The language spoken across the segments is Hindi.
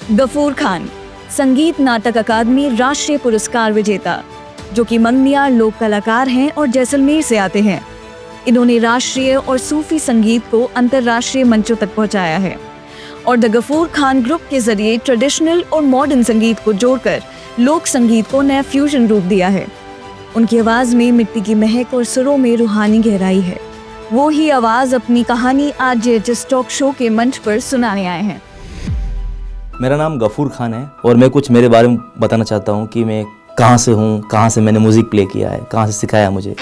गफूर खान संगीत नाटक अकादमी राष्ट्रीय पुरस्कार विजेता, जो कि मंगनियार लोक कलाकार हैं और जैसलमेर से आते हैं। इन्होंने राष्ट्रीय और सूफी संगीत को अंतर्राष्ट्रीय मंचों तक पहुंचाया है और द गफूर खान ग्रुप के जरिए ट्रेडिशनल और मॉडर्न संगीत को जोड़कर लोक संगीत को नया फ्यूजन रूप दिया है। उनकी आवाज में मिट्टी की महक और सुरों में रूहानी गहराई है। वो ही आवाज अपनी कहानी आज जेएचएस टॉक शो के मंच पर सुनाने आए हैं। मेरा नाम गफूर खान है और मैं कुछ मेरे बारे में बताना चाहता हूँ कि मैं कहाँ से हूँ, कहाँ से मैंने म्यूज़िक प्ले किया है, कहाँ से सिखाया मुझे।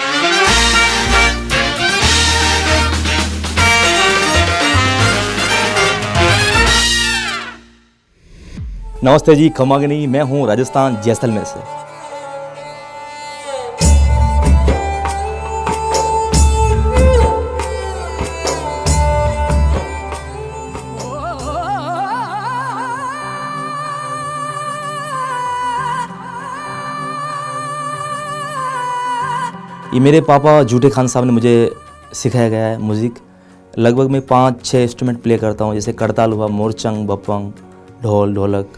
नमस्ते जी, खमागनी। मैं हूँ राजस्थान जैसलमेर से। ये मेरे पापा जूटे खान साहब ने मुझे सिखाया गया है म्यूज़िक। लगभग मैं 5-6 इंस्ट्रूमेंट प्ले करता हूँ, जैसे करताल हुआ, मोरचंग, बप्पंग, ढोल, ढोलक।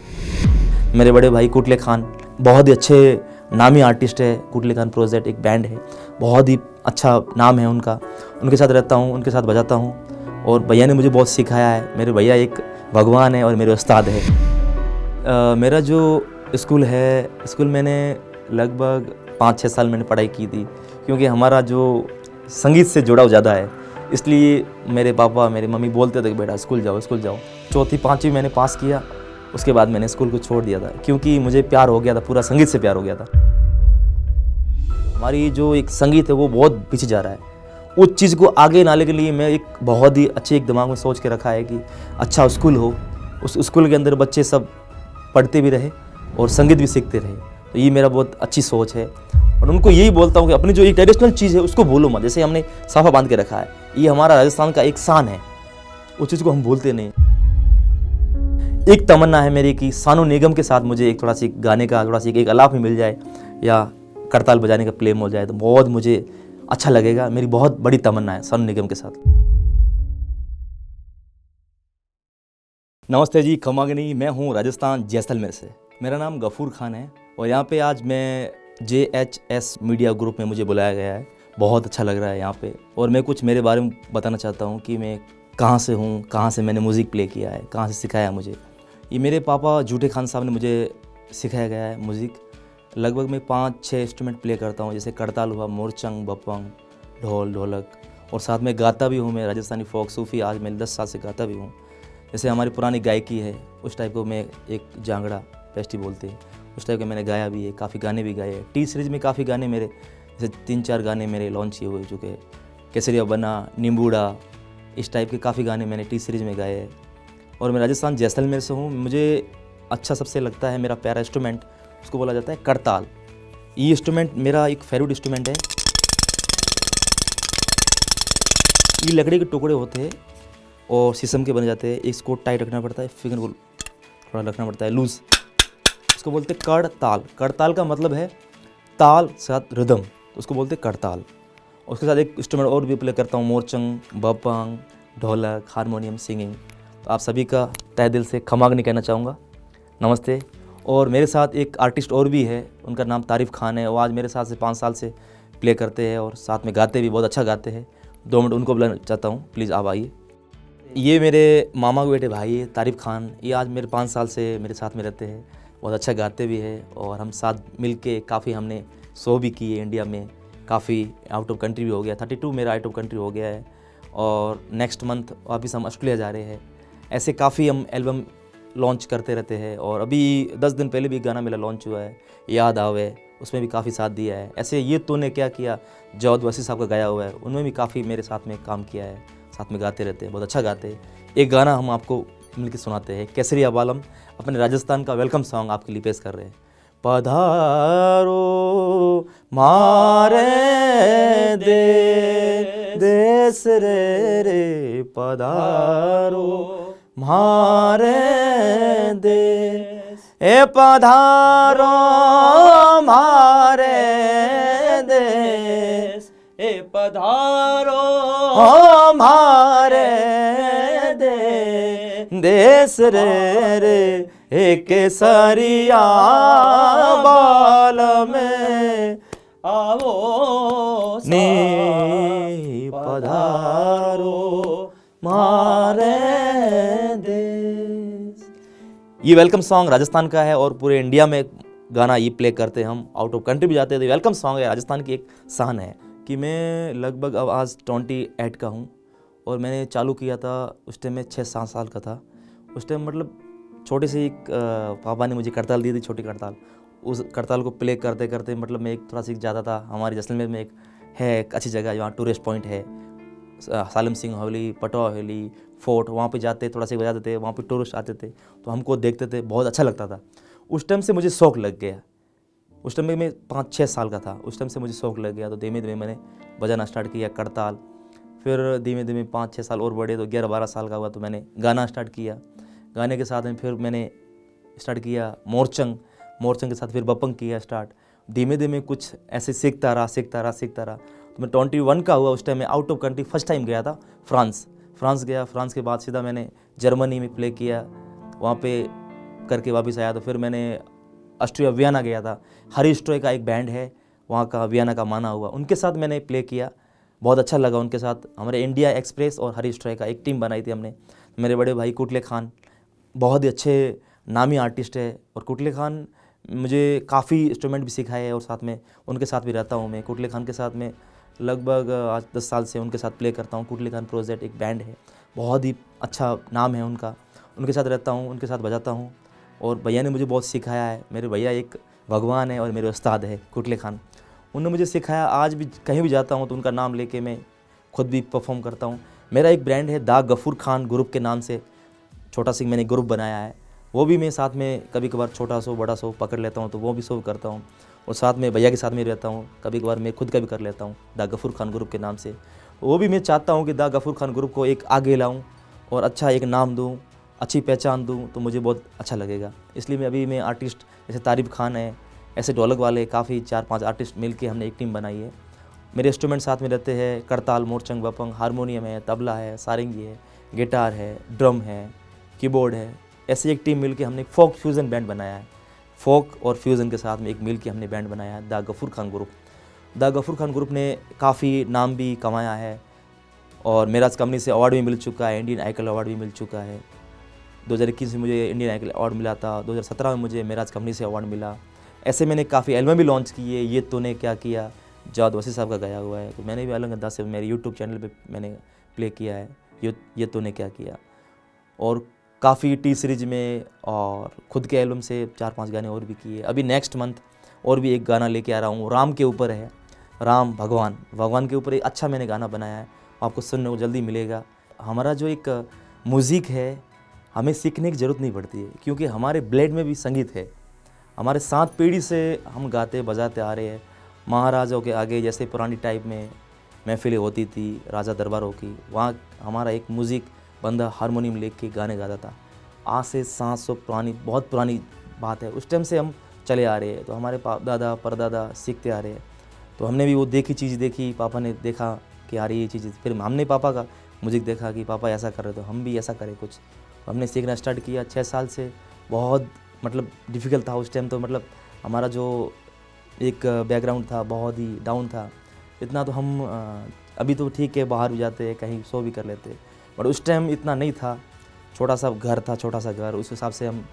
मेरे बड़े भाई कुटले खान बहुत ही अच्छे नामी आर्टिस्ट है। कुटले खान प्रोजेक्ट एक बैंड है, बहुत ही अच्छा नाम है उनका। उनके साथ रहता हूँ, उनके साथ बजाता हूँ और भैया ने मुझे बहुत सिखाया है। मेरे भैया एक भगवान है और मेरे उस्ताद है। मेरा जो स्कूल है, स्कूल मैंने लगभग 5-6 साल मैंने पढ़ाई की थी, क्योंकि हमारा जो संगीत से जुड़ाव ज़्यादा है, इसलिए मेरे पापा मेरी मम्मी बोलते थे कि बेटा स्कूल जाओ, स्कूल जाओ। 4th-5वीं मैंने पास किया, उसके बाद मैंने स्कूल को छोड़ दिया था, क्योंकि मुझे प्यार हो गया था, पूरा संगीत से प्यार हो गया था। हमारी जो एक संगीत है वो बहुत पीछे जा रहा है। उस चीज़ को आगे लाने के लिए मैं एक बहुत ही अच्छे एक दिमाग में सोच के रखा है कि अच्छा स्कूल हो, उस स्कूल के अंदर बच्चे सब पढ़ते भी रहे और संगीत भी सीखते रहे। तो ये मेरा बहुत अच्छी सोच है और उनको यही बोलता हूँ कि अपनी जो एक ट्रेडिशनल चीज़ है उसको भूलो मत। जैसे हमने साफा बांध के रखा है, ये हमारा राजस्थान का एक शान है, उस चीज़ को हम भूलते नहीं। एक तमन्ना है मेरी कि सानू निगम के साथ मुझे एक थोड़ा सी गाने का थोड़ा सी एक आलाप में मिल जाए या करताल बजाने का प्ले हो जाए तो बहुत मुझे अच्छा लगेगा। मेरी बहुत बड़ी तमन्ना है सानू निगम के साथ। नमस्ते जी, खमागनी। मैं हूँ राजस्थान जैसलमेर से। मेरा नाम गफूर खान है और यहाँ पे आज मैं जेएचएस मीडिया ग्रुप में मुझे बुलाया गया है। बहुत अच्छा लग रहा है यहाँ पे और मैं कुछ मेरे बारे में बताना चाहता हूँ कि मैं कहाँ से हूँ, कहाँ से मैंने म्यूज़िक प्ले किया है, कहाँ से सिखाया मुझे। ये मेरे पापा जूटे खान साहब ने मुझे सिखाया गया है म्यूज़िक। लगभग मैं 5-6 इंस्ट्रूमेंट प्ले करता हूँ, जैसे करताल हुआ, मोरचंग, बप्पंग, ढोल, ढोलक, और साथ में गाता भी हूँ मैं राजस्थानी फोक सूफी। आज मैं 10 साल से गाता भी हूँ। जैसे हमारी पुरानी गायकी है उस टाइप को मैं एक जांगड़ा पेस्टी बोलते हैं, उस टाइप का मैंने गाया भी है, काफ़ी गाने भी गाए हैं। टी सीरीज़ में काफ़ी गाने मेरे, जैसे 3-4 गाने मेरे लॉन्च किए हुए चुके हैं। केसरिया बना, नींबूड़ा, इस टाइप के काफ़ी गाने मैंने टी सीरीज़ में गाए हैं। और मैं राजस्थान जैसलमेर से हूँ। मुझे अच्छा सबसे लगता है, मेरा प्यारा इंस्ट्रूमेंट उसको बोला जाता है करताल। ये इंस्ट्रूमेंट मेरा एक फेवरेट इंस्ट्रूमेंट है। ये लकड़ी के टुकड़े होते हैं और शीशम के बन जाते हैं। इसको टाइट रखना पड़ता है, फिंगर को थोड़ा रखना पड़ता है लूज़। उसको बोलते हैं करताल। करताल का मतलब है ताल साथ रिदम, तो उसको बोलते हैं करताल। उसके साथ एक इंस्ट्रूमेंट और भी प्ले करता हूँ, मोरचंग, बप्पंग, ढोलक, हारमोनियम, सिंगिंग। तो आप सभी का तहे दिल से खमागनी कहना चाहूँगा, नमस्ते। और मेरे साथ एक आर्टिस्ट और भी है, उनका नाम तारीफ़ खान है। वो आज मेरे साथ से 5 साल से प्ले करते हैं और साथ में गाते भी, बहुत अच्छा गाते हैं। 2 मिनट उनको बुलाना चाहता हूँ, प्लीज़ आप आइए। ये मेरे मामा के बेटे भाई है तारीफ़ खान। ये आज मेरे 5 साल से मेरे साथ में रहते हैं, बहुत अच्छा गाते भी है और हम साथ मिल के काफ़ी हमने शो भी किए इंडिया में, काफ़ी आउट ऑफ कंट्री भी हो गया। 32 मेरा आउट ऑफ कंट्री हो गया है और नेक्स्ट मंथ वापस हम ऑस्ट्रेलिया जा रहे हैं। ऐसे काफ़ी हम एल्बम लॉन्च करते रहते हैं और अभी 10 दिन पहले भी गाना मेरा लॉन्च हुआ है, याद आवे, उसमें भी काफ़ी साथ दिया है। ऐसे ये तूने क्या किया, जौद वसी साहब का गाया हुआ है, उनमें भी काफ़ी मेरे साथ में काम किया है। साथ में गाते रहते हैं, बहुत अच्छा गाते हैं। एक गाना हम आपको मिलकर सुनाते हैं, केसरिया बालम, अपने राजस्थान का वेलकम सॉन्ग आपके लिए पेश कर रहे हैं। पधारो मारे देश रे पधारो मारे देश, ए पधारो मारे देश, ए पधारो मारे देश रे एक केसरिया बाल में आवो नी पधारो मारे देश। ये वेलकम सॉन्ग राजस्थान का है और पूरे इंडिया में गाना ये प्ले करते हैं, हम आउट ऑफ कंट्री भी जाते हैं तो वेलकम सॉन्ग है। राजस्थान की एक शान है कि मैं लगभग अब आज 28 का हूँ और मैंने चालू किया था उस टाइम में 6-7 साल का था। उस टाइम मतलब छोटे से एक पापा ने मुझे करताल दी थी, छोटी करताल। उस करताल को प्ले करते करते मतलब मैं एक थोड़ा सीख जाता था। हमारे जैसलमेर में एक अच्छी जगह जहाँ टूरिस्ट पॉइंट है, सालम सिंह हवेली, पटवा हवेली, फोर्ट, वहाँ पे जाते थोड़ा सा बजाते थे, वहाँ पे टूरिस्ट आते थे तो हमको देखते थे, बहुत अच्छा लगता था। उस टाइम से मुझे शौक़ लग गया। उस टाइम में मैं 5-6 साल का था, उस टाइम से मुझे शौक़ लग गया तो धीमे धीमे मैंने बजाना स्टार्ट किया करताल। फिर धीमे धीमे 5-6 साल और बढ़े तो 11-12 साल का हुआ तो मैंने गाना स्टार्ट किया। गाने के साथ में फिर मैंने स्टार्ट किया मोरचंग, मोरचंग के साथ फिर बपंग किया स्टार्ट। धीमे धीमे कुछ ऐसे सीखता रहा। तो मैं 21 का हुआ उस टाइम में out of country first time गया था फ्रांस गया। फ्रांस के बाद सीधा मैंने जर्मनी में प्ले किया, वहाँ पे करके वापस आया। तो फिर मैंने ऑस्ट्रिया वियना गया था, हरी स्ट्रॉय का एक बैंड है वहाँ का, वियना का माना हुआ, उनके साथ मैंने प्ले किया, बहुत अच्छा लगा उनके साथ। हमारे इंडिया एक्सप्रेस और हरी स्ट्रॉय का एक टीम बनाई थी हमने। मेरे बड़े भाई कुटले खान बहुत ही अच्छे नामी आर्टिस्ट है और कुटले खान मुझे काफ़ी इंस्ट्रूमेंट भी सिखाए है और साथ में उनके साथ भी रहता हूँ मैं। कुटले खान के साथ में लगभग आज 10 साल से उनके साथ प्ले करता हूँ। कुटले खान प्रोजेक्ट एक बैंड है, बहुत ही अच्छा नाम है उनका, उनके साथ रहता हूँ, उनके साथ बजाता हूँ। और भैया ने मुझे बहुत सिखाया है, मेरे भैया एक भगवान है और मेरे उस्ताद है कुटले खान। उन्होंने मुझे सिखाया, आज भी कहीं भी जाता हूँ तो उनका नाम लेके मैं खुद भी परफॉर्म करता हूँ। मेरा एक ब्रांड है दा गफूर खान ग्रुप के नाम से, छोटा सा मैंने ग्रुप बनाया है, वो भी मैं साथ में कभी कभार छोटा शो बड़ा शो पकड़ लेता हूँ तो वो भी शो करता हूँ। और साथ में भैया के साथ में रहता हूँ, कभी कभार मैं खुद का भी कर लेता हूँ दा गफूर खान ग्रुप के नाम से। वो भी मैं चाहता हूँ कि दा गफूर खान ग्रुप को एक आगे लाऊँ और अच्छा एक नाम दूँ, अच्छी पहचान दूँ तो मुझे बहुत अच्छा लगेगा। इसलिए मैं आर्टिस्ट जैसे तारिफ खान है, ऐसे ढोलक वाले काफ़ी 4-5 आर्टिस्ट मिल के हमने एक टीम बनाई है। मेरे इंस्ट्रूमेंट साथ में रहते हैं करताल, मोरचंग, बपंग, हारमोनियम है, तबला है, सारंगी है, गिटार है, ड्रम है, कीबोर्ड है। ऐसे एक टीम मिल के हमने फोक फ्यूज़न बैंड बनाया है। फोक और फ्यूज़न के साथ में एक मिल के हमने बैंड बनाया है दा गफूर खान ग्रुप। दा गफूर खान ग्रुप ने काफ़ी नाम भी कमाया है और मेराज कंपनी से अवार्ड भी मिल चुका है, इंडियन आइकल अवार्ड भी मिल चुका है। 2021 में मुझे इंडियन आइकल अवार्ड मिला था, 2017 में मुझे मेराज कंपनी से अवार्ड मिला। ऐसे मैंने काफ़ी एल्बम भी लॉन्च किए, ये तूने क्या किया, जाद वसी साहब का गाया हुआ है, तो मैंने भी अलग अंदाज से मेरे यूट्यूब चैनल पे मैंने प्ले किया है ये तूने क्या किया। और काफ़ी टी सीरीज में और खुद के एल्बम से 4-5 गाने और भी किए। अभी नेक्स्ट मंथ और भी एक गाना लेके आ रहा हूँ, राम के ऊपर है, राम भगवान के ऊपर एक अच्छा मैंने गाना बनाया है, आपको सुनने को जल्दी मिलेगा। हमारा जो एक म्यूज़िक है, हमें सीखने की ज़रूरत नहीं पड़ती है क्योंकि हमारे ब्लड में भी संगीत है। हमारे 7 पीढ़ी से हम गाते बजाते आ रहे हैं। महाराजाओं के आगे जैसे पुरानी टाइप में महफिलें होती थी राजा दरबारों की, वहाँ हमारा एक म्यूज़िक बंदा हारमोनियम लेके गाने गाता था। आज से 700 बहुत पुरानी बात है, उस टाइम से हम चले आ रहे हैं। तो हमारे दादा परदादा सीखते आ रहे हैं, तो हमने भी वो चीज़ देखी, पापा ने देखा कि यार ये चीज़, फिर हमने पापा का म्यूज़िक देखा कि पापा ऐसा कर रहे तो हम भी ऐसा करें कुछ। तो हमने सीखना स्टार्ट किया 6 साल से। बहुत मतलब डिफ़िकल्ट था उस टाइम, तो मतलब हमारा जो एक बैकग्राउंड था बहुत ही डाउन था। इतना तो हम अभी तो ठीक है, बाहर भी जाते हैं, कहीं शो भी कर लेते हैं, बट उस टाइम इतना नहीं था। छोटा सा घर, उस हिसाब से हम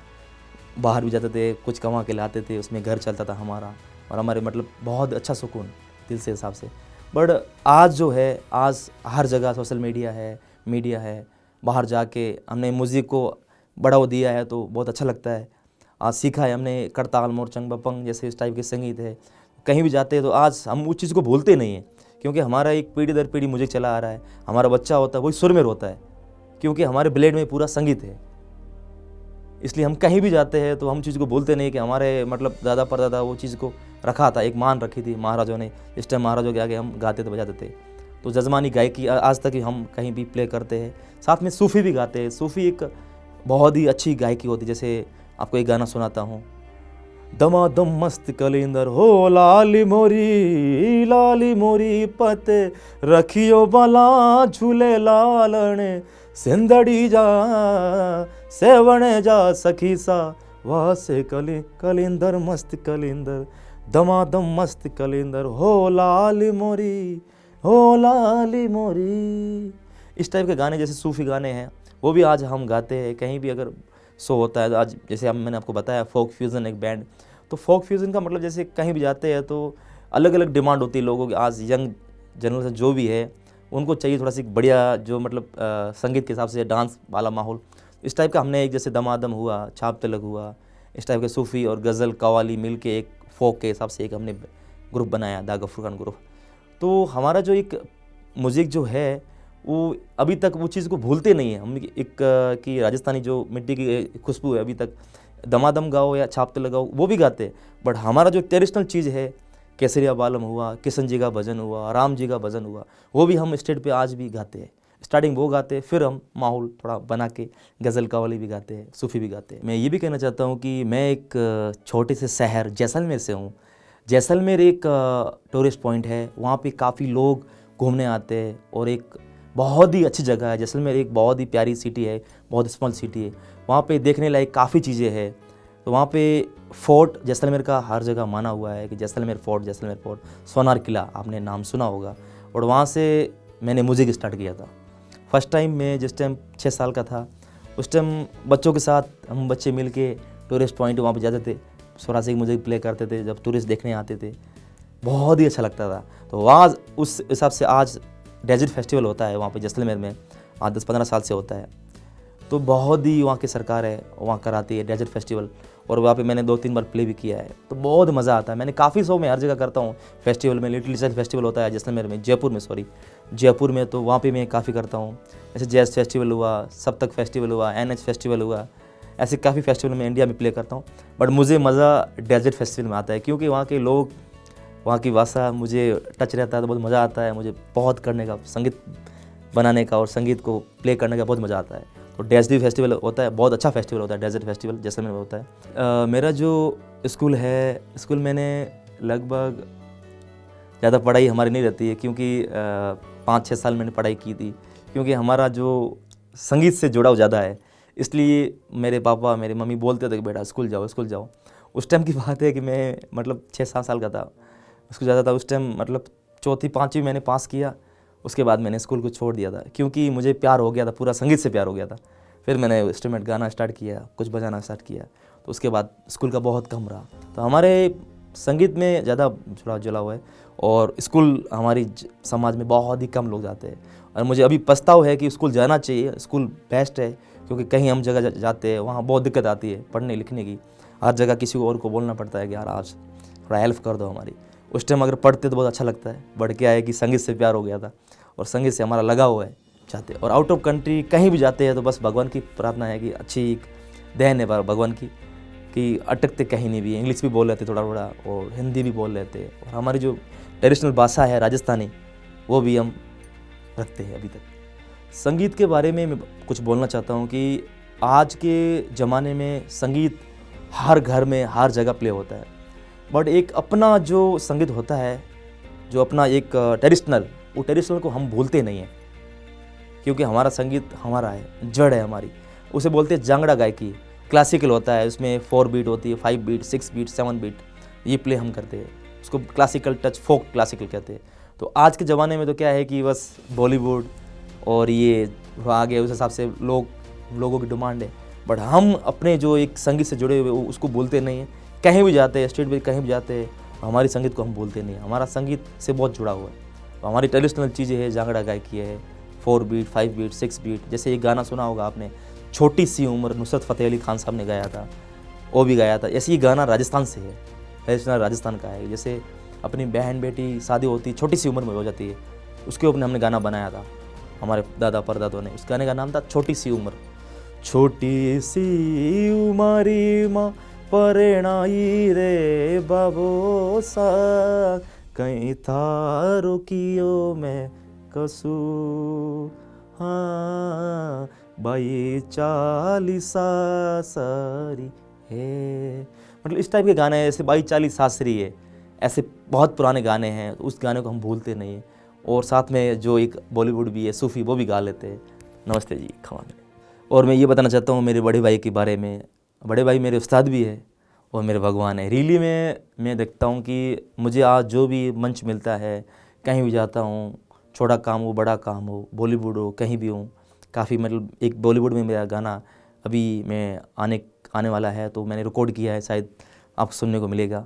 बाहर भी जाते थे, कुछ कमा के लाते थे, उसमें घर चलता था हमारा और हमारे मतलब बहुत अच्छा सुकून दिल से हिसाब से। बट आज जो है, आज हर जगह सोशल मीडिया है, बाहर जाके हमने म्यूज़िक को बढ़ावा दिया है तो बहुत अच्छा लगता है। आज सीखा है हमने करताल, मोरचंग, बपंग जैसे इस टाइप के संगीत है। कहीं भी जाते हैं तो आज हम उस चीज़ को भूलते नहीं हैं क्योंकि हमारा एक पीढ़ी दर पीढ़ी म्यूज़िक चला आ रहा है। हमारा बच्चा होता है वही सुर में रोता है क्योंकि हमारे ब्लड में पूरा संगीत है। इसलिए हम कहीं भी जाते हैं तो हम चीज़ को बोलते नहीं कि हमारे मतलब दादा परदादा वो चीज़ को रखा था, एक मान रखी थी महाराजों ने। इस टाइम महाराजों के आगे हम गाते थे बजाते थे। तो जजमानी गायकी आज तक हम कहीं भी प्ले करते हैं। साथ में सूफ़ी भी गाते हैं। सूफ़ी एक बहुत ही अच्छी गायकी होती है। जैसे आपको एक गाना सुनाता हूँ, दमादम मस्त कलिंदर हो लाली मोरी पत रखियो बला झूले लालने सेवने जा सखी सा वहाँ से कलिंदर मस्त कलिंदर दमादम मस्त कलिंदर हो लाली मोरी। इस टाइप के गाने जैसे सूफ़ी गाने हैं वो भी आज हम गाते हैं। कहीं भी अगर शो होता है तो आज जैसे मैंने आपको बताया फोक फ्यूज़न एक बैंड, तो फोक फ्यूज़न का मतलब जैसे कहीं भी जाते हैं तो अलग अलग डिमांड होती है लोगों की। आज यंग जनरेशन जो भी है उनको चाहिए थोड़ा सी बढ़िया जो मतलब संगीत के हिसाब से डांस वाला माहौल। इस टाइप का हमने एक जैसे दमादम हुआ, छाप तलक हुआ, इस टाइप के सूफ़ी और गज़ल कवाली मिल के एक फोक के हिसाब से एक हमने ग्रुप बनाया, दा गफ्फार खान ग्रुप। तो हमारा जो एक म्यूज़िक जो है वो अभी तक वो चीज़ को भूलते नहीं है हम। एक कि राजस्थानी जो मिट्टी की खुशबू है, अभी तक दमादम गाओ या छाप तलक गाओ वो भी गाते हैं, बट हमारा जो ट्रेडिशनल चीज़ है केसरिया बालम हुआ, किशन जी का भजन हुआ, राम जी का भजन हुआ, वो भी हम स्टेज पे आज भी गाते हैं। स्टार्टिंग वो गाते हैं, फिर हम माहौल थोड़ा बना के गज़ल कव्वाली भी गाते हैं, सूफ़ी भी गाते हैं। मैं ये भी कहना चाहता हूँ कि मैं एक छोटे से शहर जैसलमेर से हूँ। जैसलमेर एक टूरिस्ट पॉइंट है, वहाँ पे काफ़ी लोग घूमने आते हैं और एक बहुत ही अच्छी जगह है। जैसलमेर एक बहुत ही प्यारी सिटी है, बहुत स्मॉल सिटी है, वहाँ पे देखने लायक काफ़ी चीज़ें हैं। तो वहाँ पे फोर्ट जैसलमेर का हर जगह माना हुआ है कि जैसलमेर फोर्ट, सोनार किला आपने नाम सुना होगा। और वहाँ से मैंने म्यूज़िक स्टार्ट किया था। फर्स्ट टाइम मैं जिस टाइम 6 साल का था उस टाइम बच्चों के साथ हम बच्चे मिल के टूरिस्ट पॉइंट वहाँ पे जाते थे, स्वरासिक म्यूज़िक प्ले करते थे जब टूरिस्ट देखने आते थे, बहुत ही अच्छा लगता था। तो वहाँ उस हिसाब से आज डेजर्ट फेस्टिवल होता है वहाँ पे जैसलमेर में, आज 10-15 साल से होता है। तो बहुत ही वहाँ की सरकार है वहाँ कराती है डेजर्ट फेस्टिवल, और वहाँ पे मैंने 2-3 बार प्ले भी किया है, तो बहुत मज़ा आता है। मैंने काफ़ी शो में हर जगह करता हूँ फेस्टिवल में। लिटिल चैलेंज फेस्टिवल होता है जैसलमेर में, जयपुर में, तो वहाँ पे मैं काफ़ी करता हूँ। जैसे जैज़ फेस्टिवल हुआ, सप्तक फेस्टिवल हुआ, NH फेस्टिवल हुआ, ऐसे काफ़ी फेस्टिवल में इंडिया में प्ले करता हूँ। बट मुझे मज़ा डेजर्ट फेस्टिवल में आता है क्योंकि वहाँ के लोग, वहाँ की भाषा मुझे टच रहता है तो बहुत मज़ा आता है। मुझे बहुत करने का, संगीत बनाने का और संगीत को प्ले करने का बहुत मज़ा आता है। तो डेजर्ट फेस्टिवल होता है, बहुत अच्छा फेस्टिवल होता है डेजर्ट फेस्टिवल जैसलमेर में होता है। मेरा जो स्कूल है, स्कूल मैंने लगभग ज़्यादा पढ़ाई हमारी नहीं रहती है क्योंकि 5-6 साल मैंने पढ़ाई की थी, क्योंकि हमारा जो संगीत से जुड़ाव ज़्यादा है, इसलिए मेरे पापा मेरी मम्मी बोलते थे कि बेटा स्कूल जाओ। उस टाइम की बात है कि मैं मतलब 6-7 साल का था, स्कूल जाता था। उस टाइम मतलब 4वीं-5वीं मैंने पास किया, उसके बाद मैंने स्कूल को छोड़ दिया था क्योंकि मुझे प्यार हो गया था, पूरा संगीत से प्यार हो गया था। फिर मैंने इंस्ट्रूमेंट गाना स्टार्ट किया, कुछ बजाना स्टार्ट किया, तो उसके बाद स्कूल का बहुत कम रहा। तो हमारे संगीत में ज़्यादा जुड़ा हुआ है और स्कूल हमारी समाज में बहुत ही कम लोग जाते हैं। और मुझे अभी पछतावा है कि स्कूल जाना चाहिए, स्कूल बेस्ट है, क्योंकि कहीं हम जगह जाते हैं वहाँ बहुत दिक्कत आती है पढ़ने लिखने की। हर जगह किसी और को बोलना पड़ता है कि यार आज थोड़ा हेल्प कर दो हमारी। उस टाइम अगर पढ़ते तो बहुत अच्छा लगता है, बट क्या है कि संगीत से प्यार हो गया था और संगीत से हमारा लगा हुआ है चाहते। और आउट ऑफ कंट्री कहीं भी जाते हैं तो बस भगवान की प्रार्थना है कि अच्छी देन है भगवान की, कि अटकते कहीं नहीं भी। इंग्लिश भी बोल लेते थोड़ा और हिंदी भी बोल लेते, और हमारी जो ट्रेडिशनल भाषा है राजस्थानी वो भी हम रखते हैं अभी तक। संगीत के बारे में मैं कुछ बोलना चाहता हूँ कि आज के ज़माने में संगीत हर घर में हर जगह प्ले होता है, बट एक अपना जो संगीत होता है, जो अपना एक ट्रेडिशनल, वो ट्रेडिशनल को हम भूलते नहीं हैं, क्योंकि हमारा संगीत हमारा है, जड़ है हमारी। उसे बोलते हैं जांगड़ा गायकी। क्लासिकल होता है, उसमें 4 बीट होती है, 5 बीट, 6 बीट, 7 बीट, ये प्ले हम करते हैं, उसको क्लासिकल टच, फोक क्लासिकल कहते हैं। तो आज के ज़माने में तो क्या है कि बस बॉलीवुड और ये आ गया, उस हिसाब से लोगों की डिमांड है, बट हम अपने जो एक संगीत से जुड़े हुए उसको भूलते नहीं हैं। कहीं भी जाते हैं, स्टेट पे कहीं भी जाते हैं, हमारी संगीत को हम भूलते नहीं हैं। हमारा संगीत से बहुत जुड़ा हुआ है। तो हमारी ट्रेडिशनल चीज़ें हैं, जांगड़ा गायकी है, 4 बीट, 5 बीट, 6 बीट। जैसे ये गाना सुना होगा आपने, छोटी सी उम्र, नुसरत फ़तेह अली खान साहब ने गाया था, वो भी गाया था। ऐसे ये गाना राजस्थान से है, राजस्थान का है। जैसे अपनी बहन बेटी शादी होती, छोटी सी उम्र में हो जाती है, उसके ऊपर हमने गाना बनाया था हमारे दादा परदादों ने। उस गाने का नाम था छोटी सी उम्र। छोटी सी उमरी माँ परेणाई रे बाबो सा, कहीं था रुकियो मैं कसू, हाँ बाई 40 सासरी है। मतलब इस टाइप के गाने हैं, जैसे बाई 40 सासरी है, ऐसे बहुत पुराने गाने हैं। उस गाने को हम भूलते नहीं हैं। और साथ में जो एक बॉलीवुड भी है, सूफ़ी, वो भी गा लेते हैं। नमस्ते जी, खमा। और मैं ये बताना चाहता हूँ मेरे बड़े भाई के बारे में। बड़े भाई मेरे उस्ताद भी है और मेरे भगवान है। रियली मैं देखता हूँ कि मुझे आज जो भी मंच मिलता है, कहीं भी जाता हूँ, छोटा काम हो बड़ा काम हो, बॉलीवुड हो, कहीं भी हूँ, काफ़ी मतलब एक बॉलीवुड में मेरा गाना अभी मैं आने वाला है, तो मैंने रिकॉर्ड किया है, शायद आपको सुनने को मिलेगा।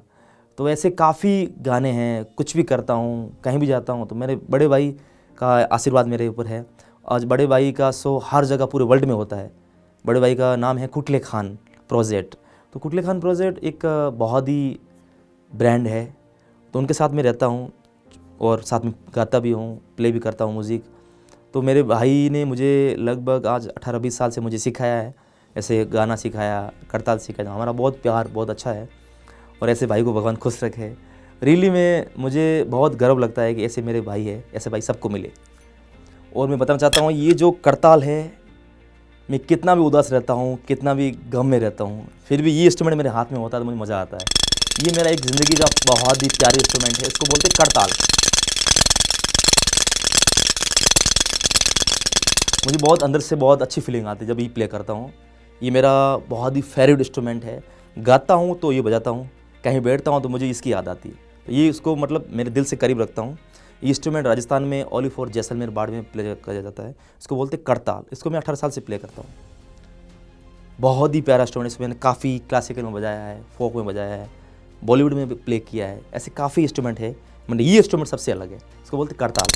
तो ऐसे काफ़ी गाने हैं, कुछ भी करता हूँ, कहीं भी जाता हूँ तो मेरे बड़े भाई का आशीर्वाद मेरे ऊपर है। आज बड़े भाई का शो हर जगह पूरे वर्ल्ड में होता है। बड़े भाई का नाम है कुटले खान प्रोजेक्ट। तो कुटले खान प्रोजेक्ट एक बहुत ही ब्रांड है, तो उनके साथ मैं रहता हूँ और साथ में गाता भी हूँ, प्ले भी करता हूँ म्यूज़िक। तो मेरे भाई ने मुझे लगभग आज 18-20 साल से मुझे सिखाया है, ऐसे गाना सिखाया, करताल सिखाया। हमारा बहुत प्यार बहुत अच्छा है और ऐसे भाई को भगवान खुश रखे। रियली में मुझे बहुत गर्व लगता है कि ऐसे मेरे भाई है, ऐसे भाई सबको मिले। और मैं बताना चाहता हूँ ये जो करताल है, मैं कितना भी उदास रहता हूँ, कितना भी गम में रहता हूँ, फिर भी ये इंस्ट्रूमेंट मेरे हाथ में होता है तो मुझे मज़ा आता है। ये मेरा एक ज़िंदगी का बहुत ही प्यारी इंस्ट्रूमेंट है, इसको बोलते हैं करताल। मुझे बहुत अंदर से बहुत अच्छी फीलिंग आती है जब ये प्ले करता हूँ। ये मेरा बहुत ही फेवरेट इंस्ट्रूमेंट है। गाता हूँ तो ये बजाता हूँ, कहीं बैठता हूँ तो मुझे इसकी याद आती है। तो ये इसको मतलब मेरे दिल से करीब रखता हूँ। ये इंस्ट्रूमेंट राजस्थान में ओलिफ और जैसलमेर बाड़ में प्ले किया जाता है। इसको बोलते हैं करताल। इसको मैं 18 साल से प्ले करता हूँ। बहुत ही प्यारा इंस्ट्रूमेंट। इसमें मैंने काफ़ी क्लासिकल में बजाया है, फोक में बजाया है, बॉलीवुड में भी प्ले किया है। ऐसे काफ़ी इंस्ट्रूमेंट है, मतलब ये इंस्ट्रूमेंट सबसे अलग है। इसको बोलते हैं करताल।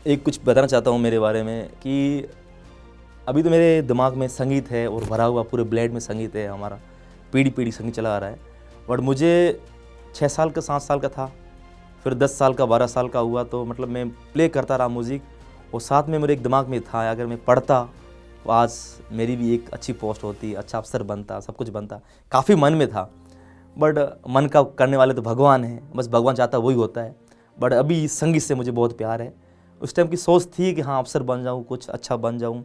एक कुछ बताना चाहता हूँ मेरे बारे में कि अभी तो मेरे दिमाग में संगीत है और भरा हुआ पूरे ब्लड में संगीत है। हमारा पीढ़ी पीढ़ी संगीत चला आ रहा है। बट मुझे 6 साल का 7 साल का था, फिर 10 साल का 12 साल का हुआ, तो मतलब मैं प्ले करता रहा म्यूज़िक। और साथ में मेरे एक दिमाग में था अगर मैं पढ़ता तो आज मेरी भी एक अच्छी पोस्ट होती, अच्छा अफसर बनता, सब कुछ बनता। काफ़ी मन में था, बट मन का करने वाले तो भगवान हैं, बस भगवान चाहता वही होता है। बट अभी संगीत से मुझे बहुत प्यार है। उस टाइम की सोच थी कि हाँ अफसर बन जाऊँ, कुछ अच्छा बन जाऊँ,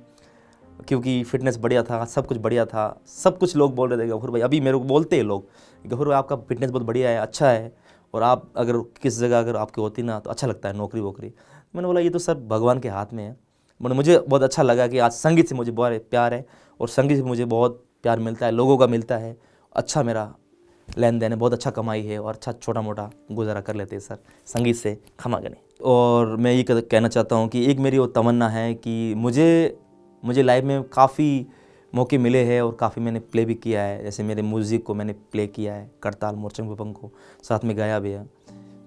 क्योंकि फिटनेस बढ़िया था, सब कुछ बढ़िया था। सब कुछ लोग बोल रहे थे गफूर भाई, अभी मेरे को बोलते हैं लोग, गफूर भाई आपका फिटनेस बहुत बढ़िया है, अच्छा है, और आप अगर किस जगह अगर आपकी होती ना तो अच्छा लगता है, नौकरी वोकरी। मैंने बोला ये तो सब भगवान के हाथ में है। बट मुझे बहुत अच्छा लगा कि आज संगीत से मुझे बहुत प्यार है और संगीत से मुझे बहुत प्यार मिलता है, लोगों का मिलता है। अच्छा मेरा लेन देन है, बहुत अच्छा कमाई है और अच्छा छोटा मोटा गुजारा कर लेते हैं सर संगीत से, खमा गने। और मैं ये कहना चाहता हूँ कि एक मेरी वो तमन्ना है कि मुझे लाइफ में काफ़ी मौके मिले हैं और काफ़ी मैंने प्ले भी किया है। जैसे मेरे म्यूज़िक को मैंने प्ले किया है, करताल मोरचंग पपंग को साथ में गाया भी है,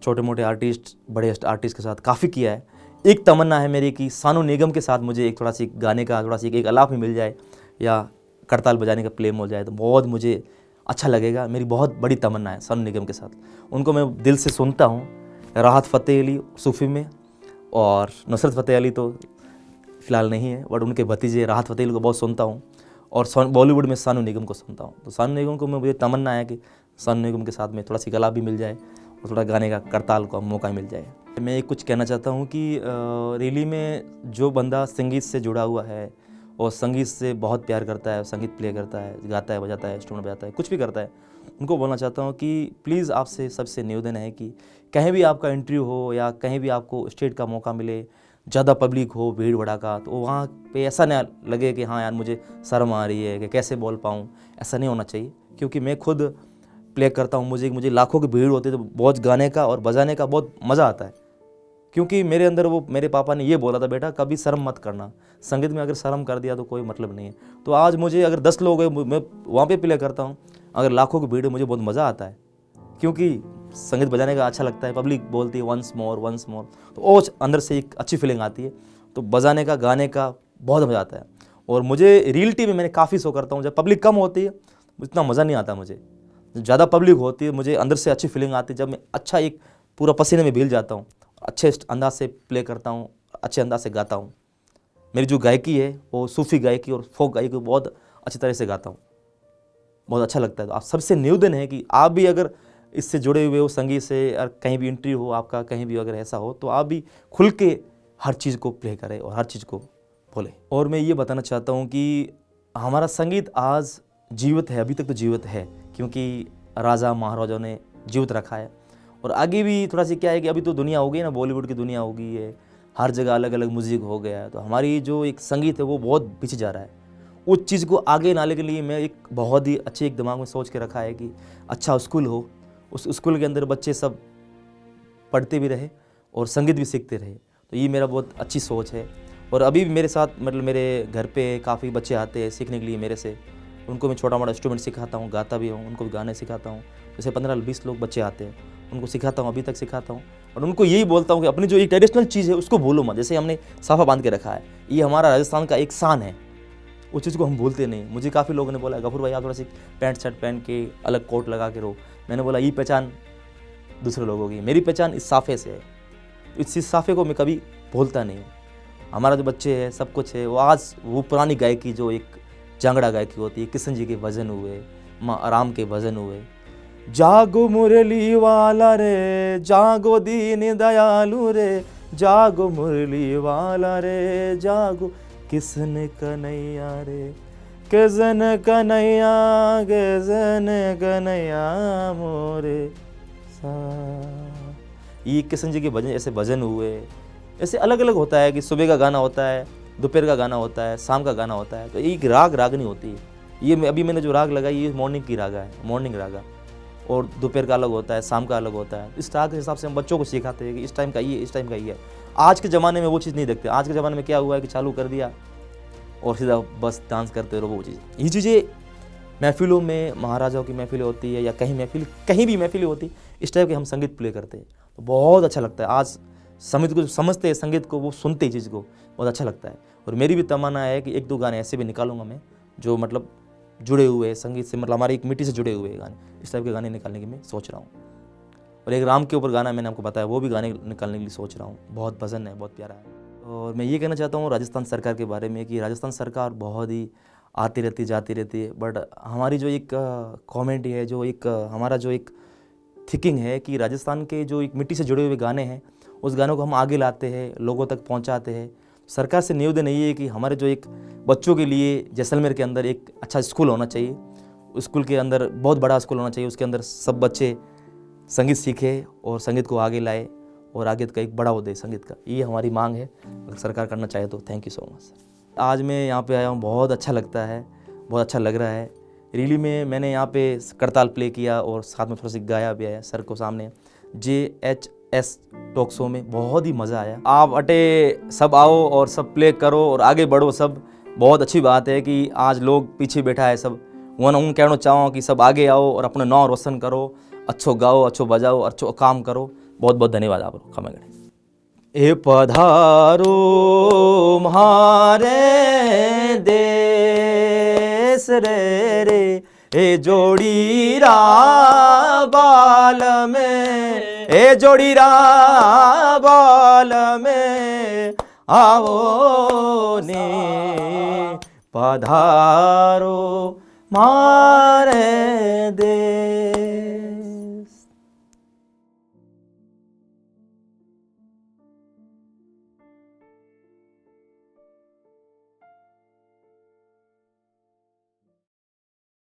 छोटे मोटे आर्टिस्ट बड़े आर्टिस्ट के साथ काफ़ी किया है। एक तमन्ना है मेरी कि सानू निगम के साथ मुझे एक थोड़ा सी गाने का थोड़ा सी एक आलाप में मिल जाए या करताल बजाने का प्ले मिल जाए तो बहुत मुझे अच्छा लगेगा। मेरी बहुत बड़ी तमन्ना है सानू निगम के साथ। उनको मैं दिल से सुनता हूँ, राहत फ़तेह अली सूफ़ी में, और नुसरत फ़तेह अली तो फ़िलहाल नहीं है, बट उनके भतीजे राहत फ़तेह अली को बहुत सुनता हूँ, और बॉलीवुड में सानू निगम को सुनता हूँ। तो सानू निगम को मुझे तमन्ना है कि सानू निगम के साथ में थोड़ा सी गला भी मिल जाए और थोड़ा गाने का करताल का मौका मिल जाए। मैं एक कुछ कहना चाहता हूँ कि रियली में जो बंदा संगीत से जुड़ा हुआ है और संगीत से बहुत प्यार करता है, संगीत प्ले करता है, गाता है, बजाता है, इंस्ट्रूमेंट बजाता है, कुछ भी करता है, उनको बोलना चाहता हूँ कि प्लीज़ आपसे सबसे निवेदन है कि कहीं भी आपका इंटरव्यू हो या कहीं भी आपको स्टेज का मौका मिले, ज़्यादा पब्लिक हो, भीड़ भड़ाका, तो वहाँ पे ऐसा ना लगे कि हाँ यार मुझे शर्म आ रही है कि कैसे बोल पाऊँ। ऐसा नहीं होना चाहिए, क्योंकि मैं खुद प्ले करता हूँ मुझे लाखों की भीड़ होती है तो बहुत गाने का और बजाने का बहुत मज़ा आता है। क्योंकि मेरे अंदर वो मेरे पापा ने ये बोला था, बेटा कभी शर्म मत करना, संगीत में अगर शर्म कर दिया तो कोई मतलब नहीं है। तो आज मुझे अगर 10 लोग हैं, मैं वहाँ पे प्ले करता हूँ, अगर लाखों की भीड़ है, मुझे बहुत मज़ा आता है, क्योंकि संगीत बजाने का अच्छा लगता है। पब्लिक बोलती है वंस मोर, तो वो अंदर से एक अच्छी फीलिंग आती है। तो बजाने का, गाने का बहुत मज़ा आता है। और मुझे रियलिटी में मैंने काफ़ी शो करता हूँ, जब पब्लिक कम होती है इतना मज़ा नहीं आता मुझे, ज़्यादा पब्लिक होती है मुझे अंदर से अच्छी फीलिंग आती है। जब मैं अच्छा एक पूरा पसीने में भील जाता हूँ, अच्छे अंदाज से प्ले करता हूँ, अच्छे अंदाज से गाता हूँ। मेरी जो गायकी है वो सूफ़ी गायकी और फोक गायकी को बहुत अच्छी तरह से गाता हूँ, बहुत अच्छा लगता है। तो आप सबसे निवेदन है कि आप भी अगर इससे जुड़े हुए हो संगीत से, और कहीं भी इंटरव्यू हो आपका, कहीं भी अगर ऐसा हो, तो आप भी खुल के हर चीज़ को प्ले करें और हर चीज़ को बोले। और मैं ये बताना चाहता हूँ कि हमारा संगीत आज जीवित है, अभी तक तो जीवित है, क्योंकि राजा महाराजाओं ने जीवित रखा है। और आगे भी थोड़ा सी क्या है कि अभी तो दुनिया हो गई ना, बॉलीवुड की दुनिया हो गई है, हर जगह अलग अलग म्यूज़िक हो गया है, तो हमारी जो एक संगीत है वो बहुत पीछे जा रहा है। उस चीज़ को आगे लाने के लिए मैं एक बहुत ही अच्छे एक दिमाग में सोच के रखा है कि अच्छा स्कूल हो, उस स्कूल के अंदर बच्चे सब पढ़ते भी रहे और संगीत भी सीखते रहे। तो ये मेरा बहुत अच्छी सोच है। और अभी भी मेरे साथ मतलब मेरे घर पे काफ़ी बच्चे आते हैं सीखने के लिए मेरे से, उनको मैं छोटा मोटा इंस्ट्रूमेंट सिखाता हूँ, गाता भी हूँ, उनको भी गाने सिखाता हूँ। जैसे 15-20 लोग बच्चे आते हैं, उनको सिखाता हूँ, अभी तक सिखाता हूँ। और उनको यही बोलता हूँ कि अपनी जो एक ट्रेडिशनल चीज़ है उसको भूलो मत। जैसे हमने साफा बांध के रखा है, ये हमारा राजस्थान का एक शान है, उस चीज़ को हम भूलते नहीं। मुझे काफ़ी लोगों ने बोला गफूर भाई आप थोड़ा सी पैंट शर्ट पहन के अलग कोट लगा के रहो। मैंने बोला ये पहचान दूसरे लोगों की, मेरी पहचान इस साफ़े से है। इस साफ़े को मैं कभी भूलता नहीं हूँ। हमारा जो बच्चे है सब कुछ है, वो आज वो पुरानी गायकी जो एक जांगड़ा गायकी होती है, कृष्ण जी के भजन हुए, माँ आराम के भजन हुए, जागो मुरली वाला रे, जागो दीन दयालु रे, जागो मुरली वाला रे, जागो किसन कन्हैया रे, किसन कन्हैया, किसन कन्हैया मोरे सा। ये कृष्ण जी के भजन ऐसे भजन हुए, ऐसे अलग अलग होता है कि सुबह का गाना होता है, दोपहर का गाना होता है, शाम का गाना होता है। तो एक राग रागनी होती है। ये अभी मैंने जो राग लगाई ये मॉर्निंग की रागा है, मॉर्निंग रागा। और दोपहर का अलग होता है, शाम का अलग होता है। इस राग के हिसाब से हम बच्चों को सिखाते हैं कि इस टाइम का ये, इस टाइम का ये है। आज के ज़माने में वो चीज़ नहीं देखते। आज के ज़माने में क्या हुआ है कि चालू कर दिया और सीधा बस डांस करते रहो। वो चीज़, ये चीज़ें महफिलों में, महाराजाओं की महफिलें होती है या कहीं भी महफिलें होती, इस टाइप के हम संगीत प्ले करते हैं तो बहुत अच्छा लगता है। आज संगीत को समझते हैं, संगीत को वो सुनते हैं, चीज़ को बहुत अच्छा लगता है। और मेरी भी तमन्ना है कि 1-2 गाने ऐसे भी निकालूंगा मैं जो मतलब जुड़े हुए संगीत से, मतलब हमारी एक मिट्टी से जुड़े हुए गाने, इस टाइप के गाने निकालने की मैं सोच रहा हूँ। और एक राम के ऊपर गाना मैंने आपको बताया, वो भी गाने निकालने के लिए सोच रहा हूँ। बहुत भजन है, बहुत प्यारा है। और मैं ये कहना चाहता हूँ राजस्थान सरकार के बारे में कि राजस्थान सरकार बहुत ही आती रहती जाती रहती है, बट हमारी जो एक कॉमेडी है, जो एक हमारा जो एक थिंकिंग है कि राजस्थान के जो एक मिट्टी से जुड़े हुए गाने हैं, उस गानों को हम आगे लाते हैं, लोगों तक पहुंचाते हैं। सरकार से निवेदन यही है कि हमारे जो एक बच्चों के लिए जैसलमेर के अंदर एक अच्छा स्कूल होना चाहिए। स्कूल के अंदर बहुत बड़ा स्कूल होना चाहिए, उसके अंदर सब बच्चे संगीत सीखे और संगीत को आगे लाए और आगे का एक बड़ा हो दे संगीत का। ये हमारी मांग है, अगर सरकार करना चाहे तो। Thank you so much. आज मैं यहाँ पे आया हूँ, बहुत अच्छा लगता है, बहुत अच्छा लग रहा है। रियली में मैंने यहाँ पे करताल प्ले किया और साथ में थोड़ा सा गाया भी है सर को सामने JHS टॉक शो में। बहुत ही मज़ा आया। आप अटे सब आओ और सब प्ले करो और आगे बढ़ो सब। बहुत अच्छी बात है कि आज लोग पीछे बैठा है सब। उन कहना चाहूँ कि सब आगे आओ और अपना नाम रोशन करो, अच्छो गाओ, अच्छो बजाओ, अच्छो काम करो। बहुत बहुत धन्यवाद आप लोग। खमा गणे ए पधारो म्हारे देश रे रे, ए जोड़ीरा बाल में, ए जोड़ीरा बाल में आओ ने पधारो म्हारे देश।